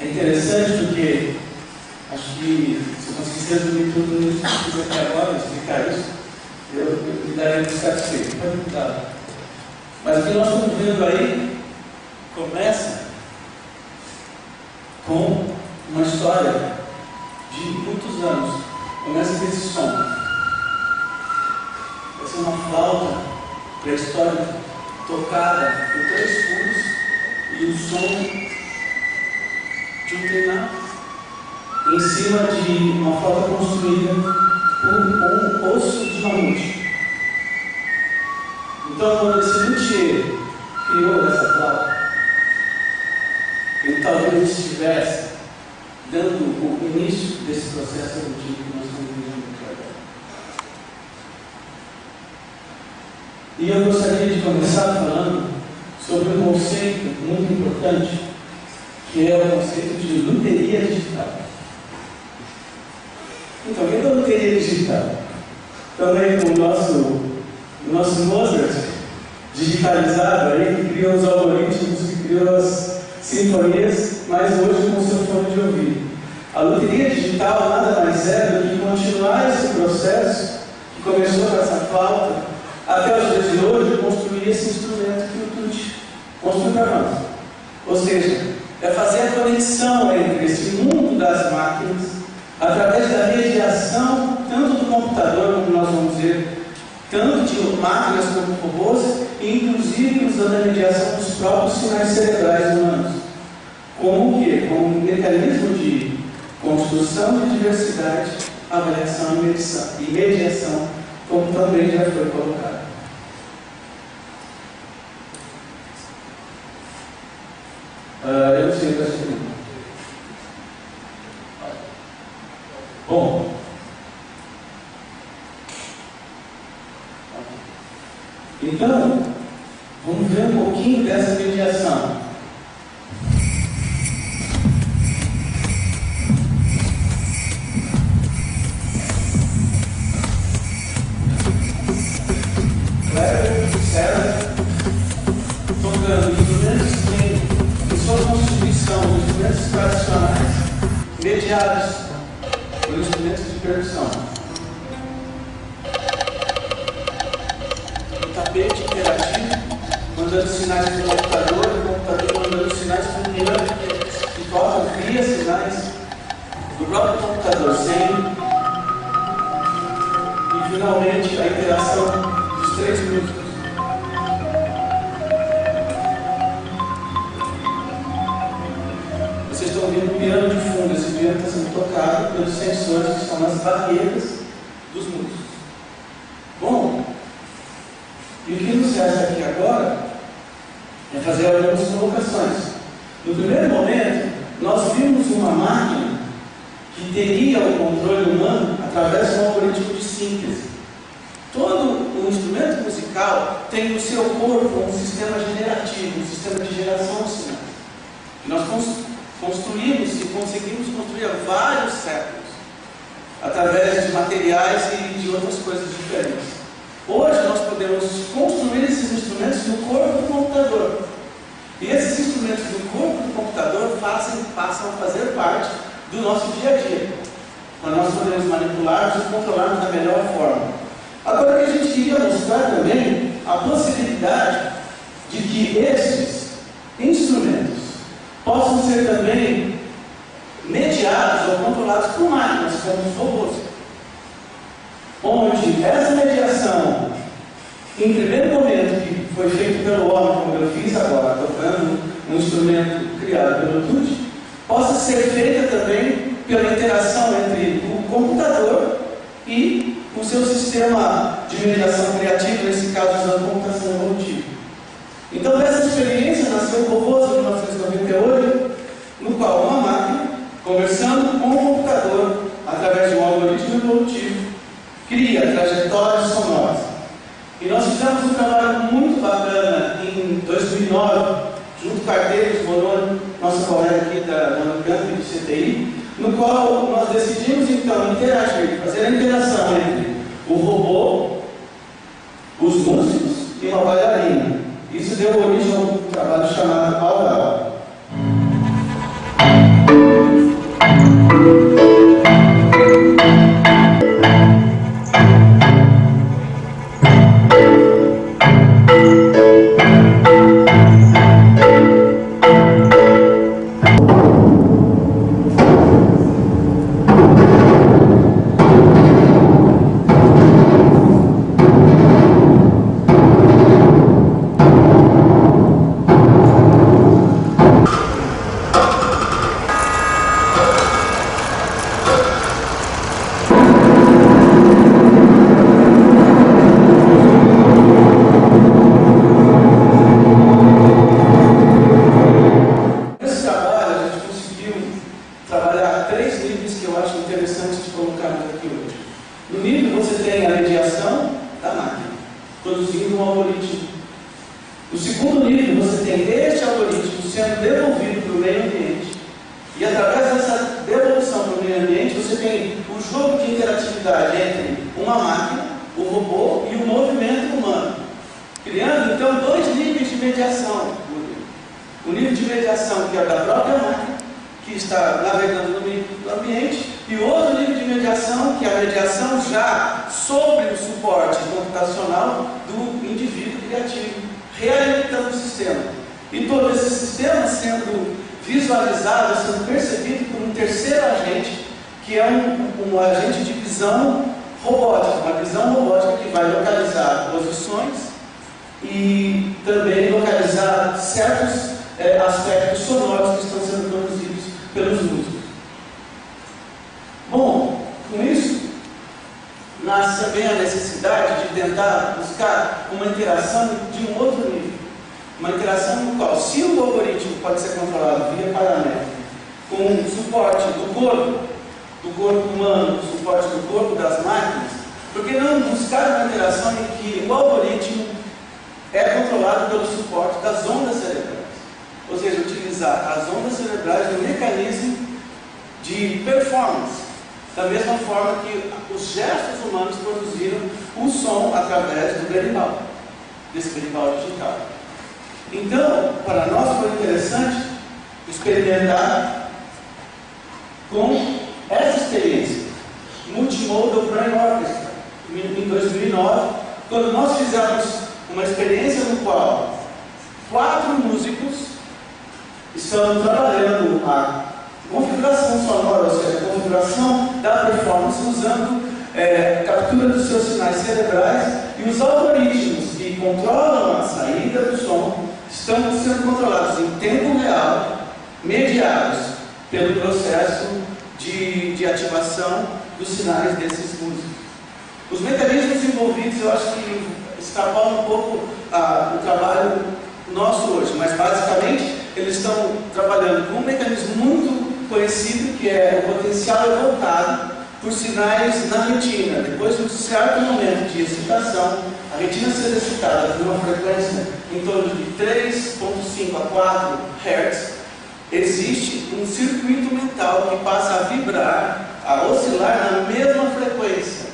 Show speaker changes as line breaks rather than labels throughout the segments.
É interessante porque acho que se eu conseguisse resumir tudo nisso que eu fiz aqui agora, explicar isso, eu me daria muito satisfeito. Mas o que nós estamos vendo aí começa com uma história de muitos anos. Começa com esse som. Vai ser uma flauta pré-histórica tocada por 3 furos e o som de um treinado em cima de uma flauta construída por um osso de mamute. Então, quando esse luthier criou essa flauta, ele talvez estivesse dando o início desse processo evolutivo que nós estamos vivendo agora. E eu gostaria de começar falando sobre um conceito muito importante, que é o conceito de luteria digital. Então, o que é a luteria digital? Também com o nosso Mozart digitalizado aí, que criou os algoritmos, que criou as sinfonias, mas hoje com o seu fone de ouvido. A luteria digital nada mais é do que continuar esse processo que começou com essa flauta até os dias de hoje, construir esse instrumento que o Tutti construiu para nós. Ou seja, é fazer a conexão entre esse mundo das máquinas através da mediação tanto do computador, como nós vamos ver, tanto de máquinas como robôs, e inclusive usando a mediação dos próprios sinais cerebrais humanos. Como o quê? Como um mecanismo de construção de diversidade, avaliação e mediação, como também já foi colocado. Eu não sei o que é isso. Bom, então, vamos ver um pouquinho dessa mediação. César, tocando instrumentos em sua constituição, instrumentos tradicionais, mediados por instrumentos de percussão. O tapete interativo, mandando sinais para o computador mandando sinais para o piano, que toca, cria sinais do próprio computador, sem. E finalmente a interação 3 minutos. Vocês estão ouvindo o piano de fundo. Esse piano está sendo tocado pelos sensores que estão nas barreiras dos músicos. Bom, e o que nos resta aqui agora é fazer algumas colocações. No primeiro momento, nós vimos uma máquina que teria o controle humano através de um algoritmo de síntese. Todo o instrumento musical tem no seu corpo um sistema generativo, um sistema de geração de sinais. Nós construímos e conseguimos construir há vários séculos, através de materiais e de outras coisas diferentes. Hoje nós podemos construir esses instrumentos no corpo do computador. E esses instrumentos do corpo do computador passam a fazer parte do nosso dia a dia, para nós podermos manipular e controlarmos da melhor forma. Agora, o que a gente queria mostrar também a possibilidade de que esses instrumentos possam ser também mediados ou controlados por máquinas, como os robôs. Onde essa mediação, em primeiro momento, que foi feito pelo homem, como eu fiz agora, tocando um instrumento criado pelo Tutti, possa ser feita também pela interação entre o computador e o seu sistema de mediação criativa, nesse caso usando computação evolutiva. Então, dessa experiência nasceu o robô de 1998, no qual uma máquina, conversando com o computador através de um algoritmo evolutivo, cria trajetórias sonoras. E nós fizemos um trabalho muito bacana em 2009, junto com a Arteiros Moroni, nossa colega aqui da Unicamp do CTI, no qual nós decidimos então interagir, fazer a interação entre o robô, os músicos e uma bailarina. Isso deu origem a um trabalho chamado Aural. tem este algoritmo sendo devolvido para o meio ambiente, e através dessa devolução para o meio ambiente, você tem o jogo de interatividade entre uma máquina, o robô e o movimento humano, criando então dois níveis de mediação. O nível de mediação que é da própria máquina, que está navegando no meio do ambiente, e o outro nível de mediação, que é a mediação já sobre o suporte computacional do indivíduo criativo, realimentando o sistema. E todo esse sistema sendo visualizado, sendo percebido por um terceiro agente, que é um agente de visão robótica, uma visão robótica que vai localizar posições e também localizar certos aspectos sonoros que estão sendo produzidos pelos músicos. Bom, com isso, nasce também a necessidade de tentar buscar uma interação de um outro nível. Uma interação no qual, se o algoritmo pode ser controlado via paramétrica, com o suporte do corpo humano, o suporte do corpo das máquinas, por que não buscar uma interação em que o algoritmo é controlado pelo suporte das ondas cerebrais? Ou seja, utilizar as ondas cerebrais no mecanismo de performance, da mesma forma que os gestos humanos produziram o som através do berimbau, desse berimbau digital. Então, para nós foi interessante experimentar com essa experiência, Multimodal Brain Orchestra, em 2009, quando nós fizemos uma experiência no qual 4 músicos estão trabalhando a configuração sonora, ou seja, a configuração da performance, usando captura dos seus sinais cerebrais, e os algoritmos que controlam a saída do som estão sendo controlados em tempo real, mediados pelo processo de ativação dos sinais desses músicos. Os mecanismos envolvidos, eu acho que extrapolam um pouco o trabalho nosso hoje, mas basicamente eles estão trabalhando com um mecanismo muito conhecido, que é o potencial evocado por sinais na retina. Depois de um certo momento de excitação, a retina ser excitada por uma frequência em torno de 3,5 a 4 Hz, existe um circuito mental que passa a vibrar, a oscilar na mesma frequência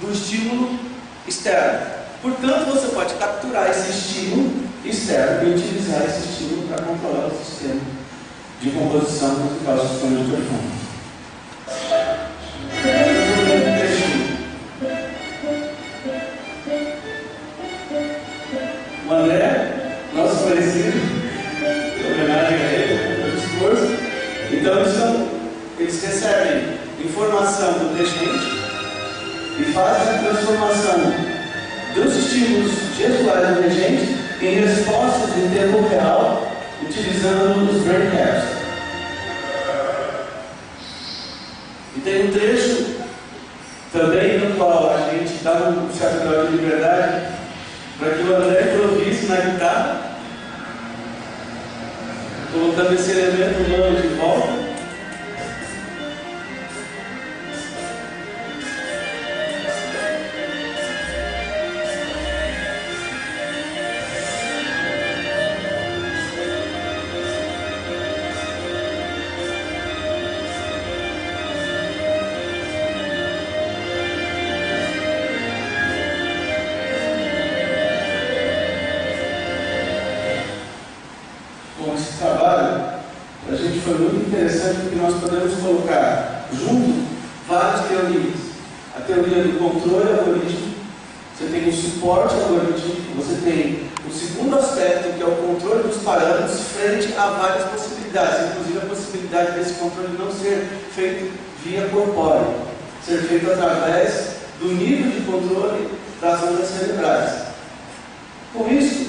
do estímulo externo. Portanto, você pode capturar esse estímulo externo e utilizar esse estímulo para controlar o sistema de composição musical do sistema de performance. O André, nosso conhecido, em homenagem a ele, pelo esforço. Então, eles recebem informação do regente e fazem a transformação dos estímulos gestuais do regente em respostas em tempo real, utilizando os brain caps. E tem um trecho também no qual a gente dá um certo grau de liberdade para que o André improvise na guitarra, colocando esse elemento humano de volta. Foi muito interessante porque nós podemos colocar junto várias teorias. A teoria do controle algorítmico, você tem o suporte algorítmico, você tem o segundo aspecto, que é o controle dos parâmetros frente a várias possibilidades, inclusive a possibilidade desse controle não ser feito via corpóreo, ser feito através do nível de controle das ondas cerebrais. Com isso,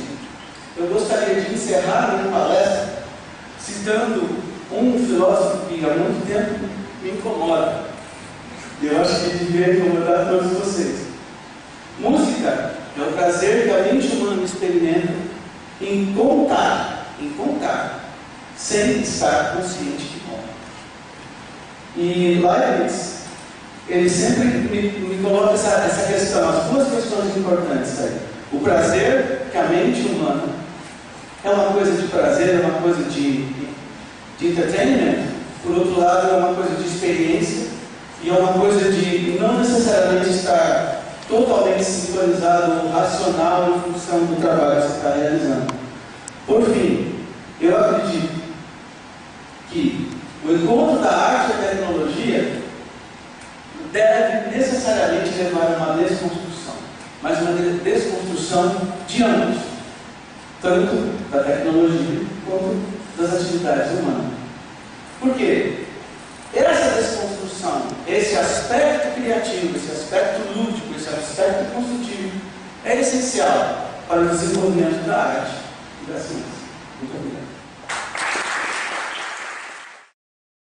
eu gostaria de encerrar a minha palestra citando um filósofo que há muito tempo me incomoda, e eu acho que devia incomodar todos vocês. Música é o prazer que a mente humana experimenta em contar, sem estar consciente de como. E Leibniz, ele sempre me coloca essa questão, as duas questões importantes aí. O prazer que a mente humana é uma coisa de prazer, é uma coisa de entertainment, por outro lado é uma coisa de experiência e é uma coisa de não necessariamente estar totalmente sintonizado, racional em função do trabalho que você está realizando. Por fim, eu acredito que o encontro da arte e da tecnologia deve necessariamente levar a uma desconstrução, mas uma desconstrução de ambos, tanto da tecnologia quanto das atividades humanas. Por quê? Essa desconstrução, esse aspecto criativo, esse aspecto lúdico, esse aspecto construtivo é essencial para o desenvolvimento da arte e da ciência. Muito obrigado.